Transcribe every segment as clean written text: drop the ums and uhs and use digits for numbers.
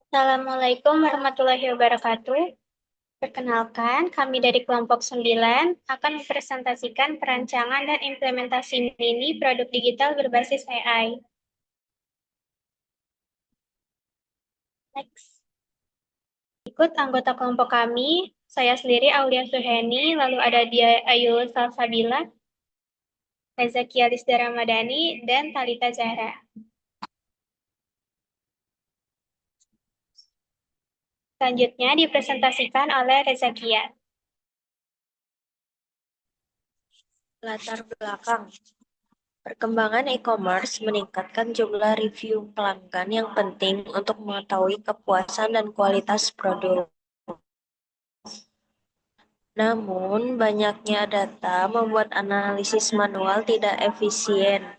Assalamualaikum warahmatullahi wabarakatuh. Perkenalkan, kami dari kelompok 9 akan mempresentasikan perancangan dan implementasi mini produk digital berbasis AI. Next. Ikut anggota kelompok kami, saya sendiri Aulia Suheni, lalu ada dia Ayu Salsabila, Reza Kialisda Ramadhani, dan Talita Zahra. Selanjutnya dipresentasikan oleh Reza Kia. Latar belakang. Perkembangan e-commerce meningkatkan jumlah review pelanggan yang penting untuk mengetahui kepuasan dan kualitas produk. Namun, banyaknya data membuat analisis manual tidak efisien.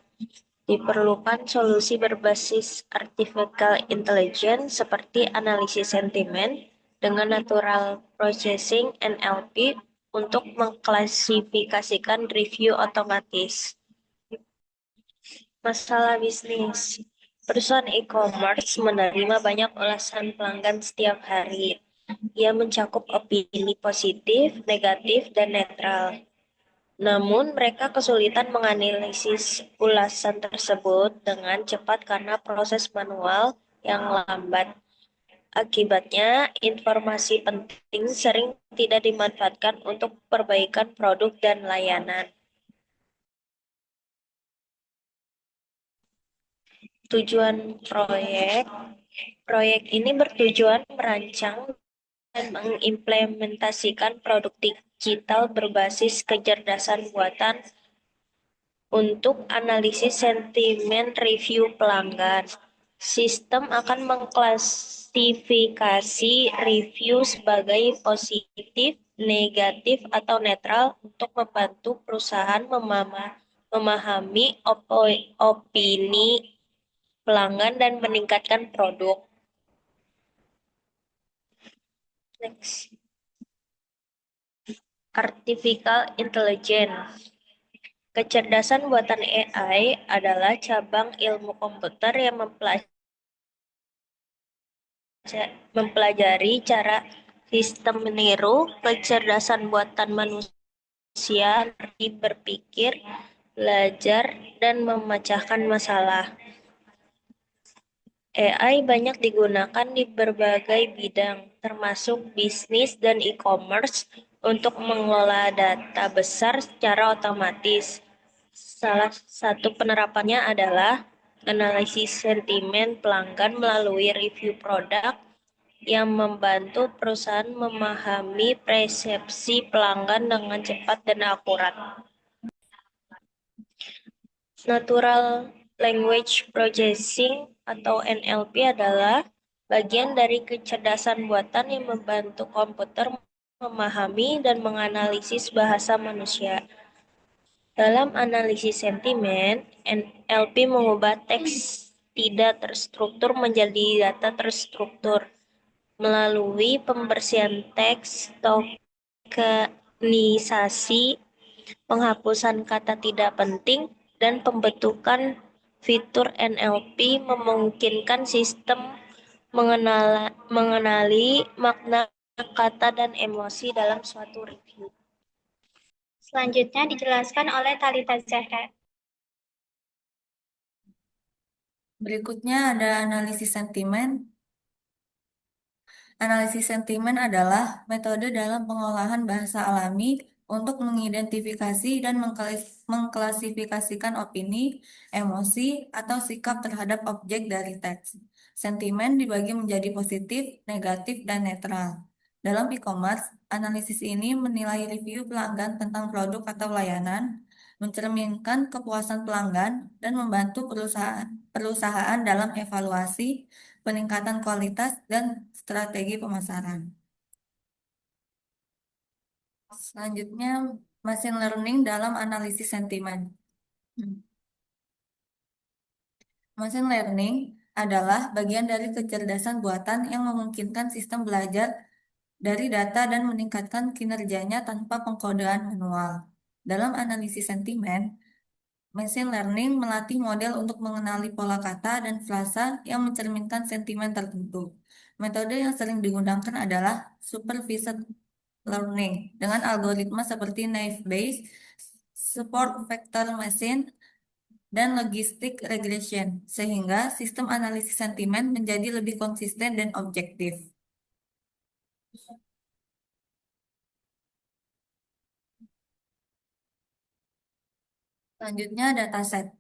Diperlukan solusi berbasis artificial intelligence seperti analisis sentimen dengan natural processing NLP untuk mengklasifikasikan review otomatis. Masalah bisnis. Perusahaan e-commerce menerima banyak ulasan pelanggan setiap hari. Ia mencakup opini positif, negatif, dan netral. Namun, mereka kesulitan menganalisis ulasan tersebut dengan cepat karena proses manual yang lambat. Akibatnya, informasi penting sering tidak dimanfaatkan untuk perbaikan produk dan layanan. Tujuan proyek ini bertujuan merancang dan mengimplementasikan produk digital berbasis kecerdasan buatan untuk analisis sentimen review pelanggan. Sistem akan mengklasifikasi review sebagai positif, negatif, atau netral untuk membantu perusahaan memahami opini pelanggan dan meningkatkan produk. Next. Artificial Intelligence. Kecerdasan buatan AI adalah cabang ilmu komputer yang mempelajari cara sistem meniru kecerdasan buatan manusia seperti berpikir, belajar, dan memecahkan masalah. AI banyak digunakan di berbagai bidang, termasuk bisnis dan e-commerce, untuk mengelola data besar secara otomatis. Salah satu penerapannya adalah analisis sentimen pelanggan melalui review produk yang membantu perusahaan memahami persepsi pelanggan dengan cepat dan akurat. Natural Language Processing atau NLP adalah bagian dari kecerdasan buatan yang membantu komputer memahami dan menganalisis bahasa manusia. Dalam analisis sentimen, NLP mengubah teks tidak terstruktur menjadi data terstruktur melalui pembersihan teks, tokenisasi, penghapusan kata tidak penting, dan pembentukan fitur NLP memungkinkan sistem mengenali makna kata dan emosi dalam suatu review. Selanjutnya dijelaskan oleh Talita Zahra. Berikutnya ada analisis sentimen. Analisis sentimen adalah metode dalam pengolahan bahasa alami untuk mengidentifikasi dan mengklasifikasikan opini, emosi, atau sikap terhadap objek dari teks. Sentimen dibagi menjadi positif, negatif, dan netral. Dalam e-commerce, analisis ini menilai review pelanggan tentang produk atau layanan, mencerminkan kepuasan pelanggan, dan membantu perusahaan dalam evaluasi, peningkatan kualitas, dan strategi pemasaran. Selanjutnya, machine learning dalam analisis sentimen. Machine learning adalah bagian dari kecerdasan buatan yang memungkinkan sistem belajar dari data dan meningkatkan kinerjanya tanpa pengkodean manual. Dalam analisis sentimen, Machine learning melatih model untuk mengenali pola kata dan frasa yang mencerminkan sentimen tertentu. Metode yang sering digunakan adalah supervised learning dengan algoritma seperti naive Bayes, support vector machine, dan logistic regression, sehingga sistem analisis sentimen menjadi lebih konsisten dan objektif. Selanjutnya, dataset.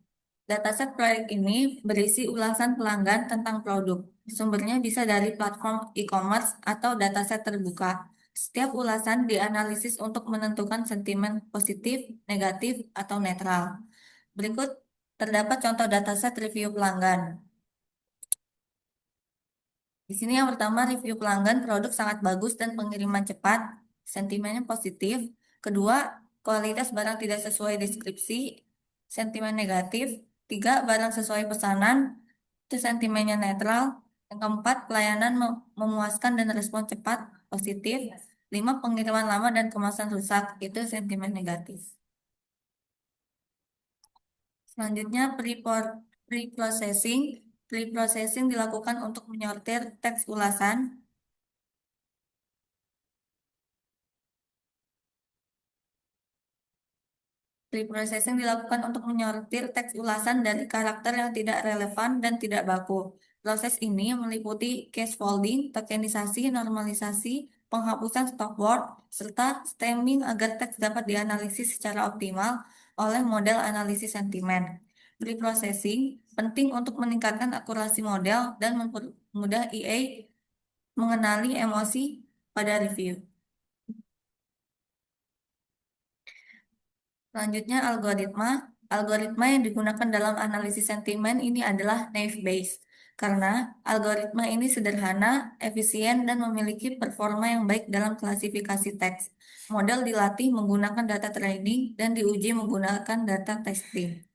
Dataset proyek ini berisi ulasan pelanggan tentang produk. Sumbernya bisa dari platform e-commerce atau dataset terbuka. Setiap ulasan dianalisis untuk menentukan sentimen positif, negatif, atau netral. Berikut terdapat contoh dataset review pelanggan. Di sini yang pertama, review pelanggan produk sangat bagus dan pengiriman cepat, sentimennya positif. Kedua, kualitas barang tidak sesuai deskripsi, sentimen negatif. Tiga, barang sesuai pesanan, itu sentimennya netral. Yang keempat, pelayanan memuaskan dan respon cepat, positif. Lima, pengiriman lama dan kemasan rusak, itu sentimen negatif. Selanjutnya, pre-processing. Pre-processing dilakukan untuk menyortir teks ulasan. Pre-processing dilakukan untuk menyortir teks ulasan dari karakter yang tidak relevan dan tidak baku. Proses ini meliputi case folding, tokenisasi, normalisasi, penghapusan stop word, serta stemming agar teks dapat dianalisis secara optimal oleh model analisis sentimen. Pre-processing penting untuk meningkatkan akurasi model dan mempermudah EA mengenali emosi pada review. Selanjutnya, algoritma. Algoritma yang digunakan dalam analisis sentimen ini adalah naive Bayes. Karena algoritma ini sederhana, efisien, dan memiliki performa yang baik dalam klasifikasi teks. Model dilatih menggunakan data training dan diuji menggunakan data testing.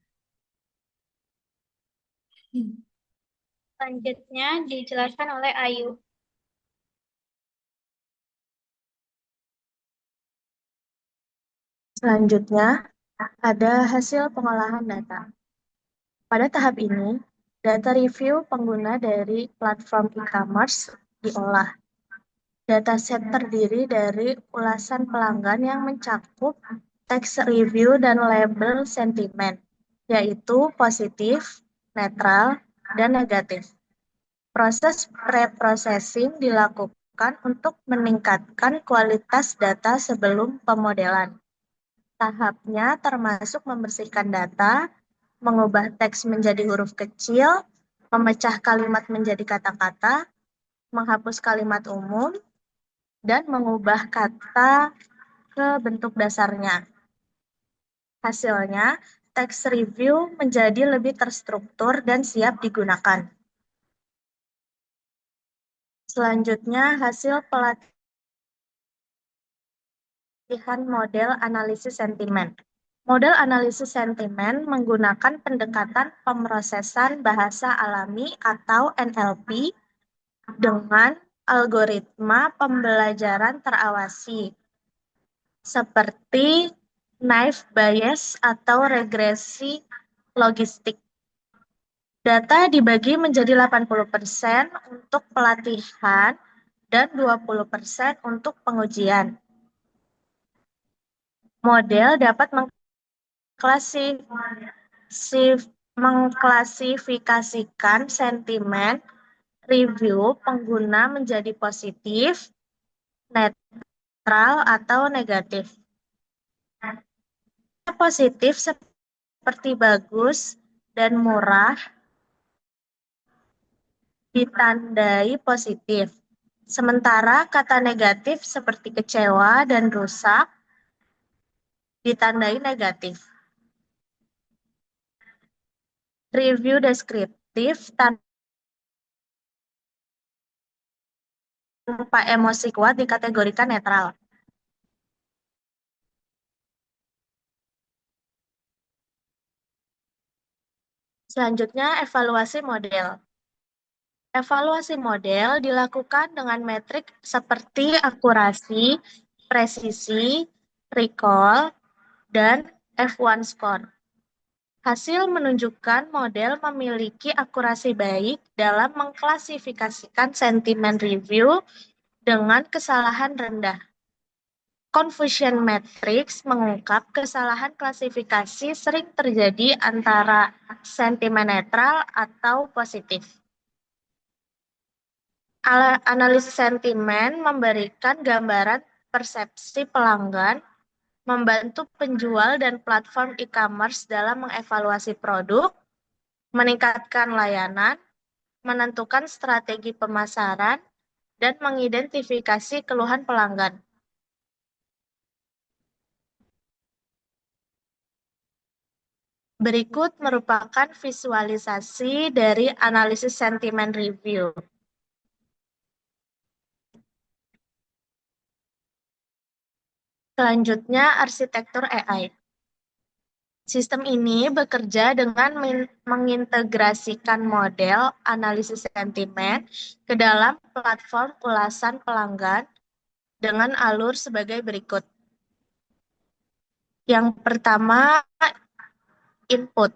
Selanjutnya dijelaskan oleh Ayu. Selanjutnya, ada hasil pengolahan data. Pada tahap ini, data review pengguna dari platform e-commerce diolah. Dataset terdiri dari ulasan pelanggan yang mencakup teks review dan label sentimen, yaitu positif, netral, dan negatif. Proses pre-processing dilakukan untuk meningkatkan kualitas data sebelum pemodelan. Tahapnya termasuk membersihkan data, mengubah teks menjadi huruf kecil, memecah kalimat menjadi kata-kata, menghapus kalimat umum, dan mengubah kata ke bentuk dasarnya. Hasilnya, teks review menjadi lebih terstruktur dan siap digunakan. Selanjutnya, hasil pelatihan model analisis sentimen. Model analisis sentimen menggunakan pendekatan pemrosesan bahasa alami atau NLP dengan algoritma pembelajaran terawasi seperti naive Bayes atau regresi logistik. Data dibagi menjadi 80% untuk pelatihan dan 20% untuk pengujian. Model dapat mengklasifikasikan sentimen review pengguna menjadi positif, netral, atau negatif. Positif seperti bagus dan murah ditandai positif. Sementara kata negatif seperti kecewa dan rusak ditandai negatif. Review deskriptif tanpa emosi kuat dikategorikan netral. Selanjutnya, evaluasi model. Evaluasi model dilakukan dengan metrik seperti akurasi, presisi, recall, dan F1 score. Hasil menunjukkan model memiliki akurasi baik dalam mengklasifikasikan sentimen review dengan kesalahan rendah. Confusion matrix mengungkap kesalahan klasifikasi sering terjadi antara sentimen netral atau positif. Analisis sentimen memberikan gambaran persepsi pelanggan, membantu penjual dan platform e-commerce dalam mengevaluasi produk, meningkatkan layanan, menentukan strategi pemasaran, dan mengidentifikasi keluhan pelanggan. Berikut merupakan visualisasi dari analisis sentimen review. Selanjutnya, arsitektur AI. Sistem ini bekerja dengan mengintegrasikan model analisis sentimen ke dalam platform ulasan pelanggan dengan alur sebagai berikut. Yang pertama, input.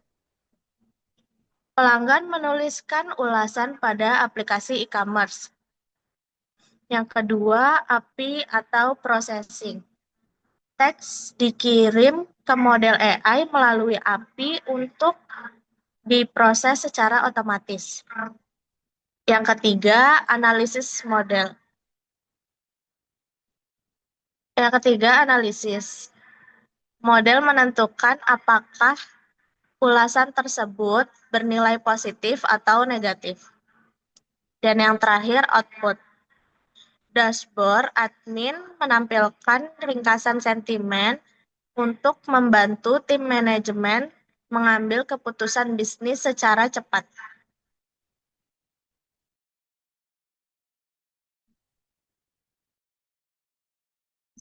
Pelanggan menuliskan ulasan pada aplikasi e-commerce. Yang kedua, API atau processing. Teks dikirim ke model AI melalui API untuk diproses secara otomatis. Yang ketiga, analisis model. Yang ketiga, analisis. Model menentukan apakah ulasan tersebut bernilai positif atau negatif. Dan yang terakhir, output. Dashboard admin menampilkan ringkasan sentimen untuk membantu tim manajemen mengambil keputusan bisnis secara cepat.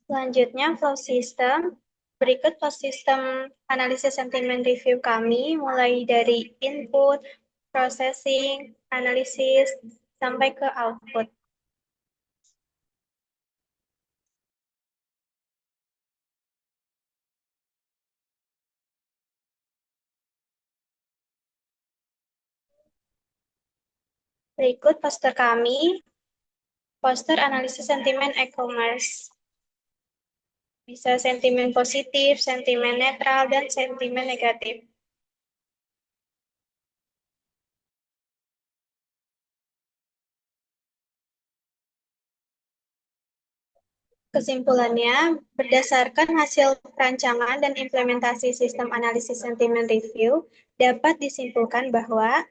Selanjutnya, flow system. Berikut flow system analisis sentimen review kami, mulai dari input, processing, analisis, sampai ke output. Berikut poster kami, poster analisis sentimen e-commerce. Bisa sentimen positif, sentimen netral, dan sentimen negatif. Kesimpulannya, berdasarkan hasil perancangan dan implementasi sistem analisis sentimen review, dapat disimpulkan bahwa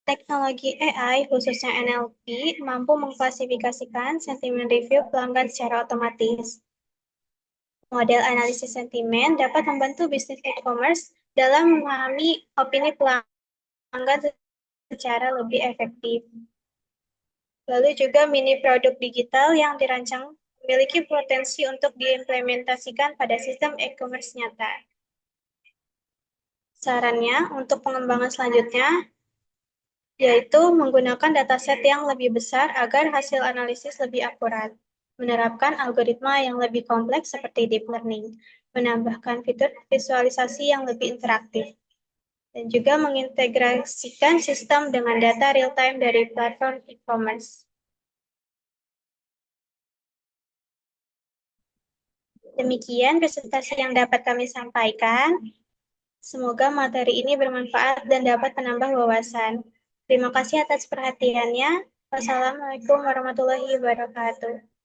teknologi AI, khususnya NLP, mampu mengklasifikasikan sentimen review pelanggan secara otomatis. Model analisis sentimen dapat membantu bisnis e-commerce dalam memahami opini pelanggan secara lebih efektif. Lalu juga mini produk digital yang dirancang memiliki potensi untuk diimplementasikan pada sistem e-commerce nyata. Sarannya untuk pengembangan selanjutnya yaitu menggunakan dataset yang lebih besar agar hasil analisis lebih akurat, menerapkan algoritma yang lebih kompleks seperti deep learning, menambahkan fitur visualisasi yang lebih interaktif, dan juga mengintegrasikan sistem dengan data real-time dari platform e-commerce. Demikian presentasi yang dapat kami sampaikan. Semoga materi ini bermanfaat dan dapat menambah wawasan. Terima kasih atas perhatiannya. Wassalamualaikum warahmatullahi wabarakatuh.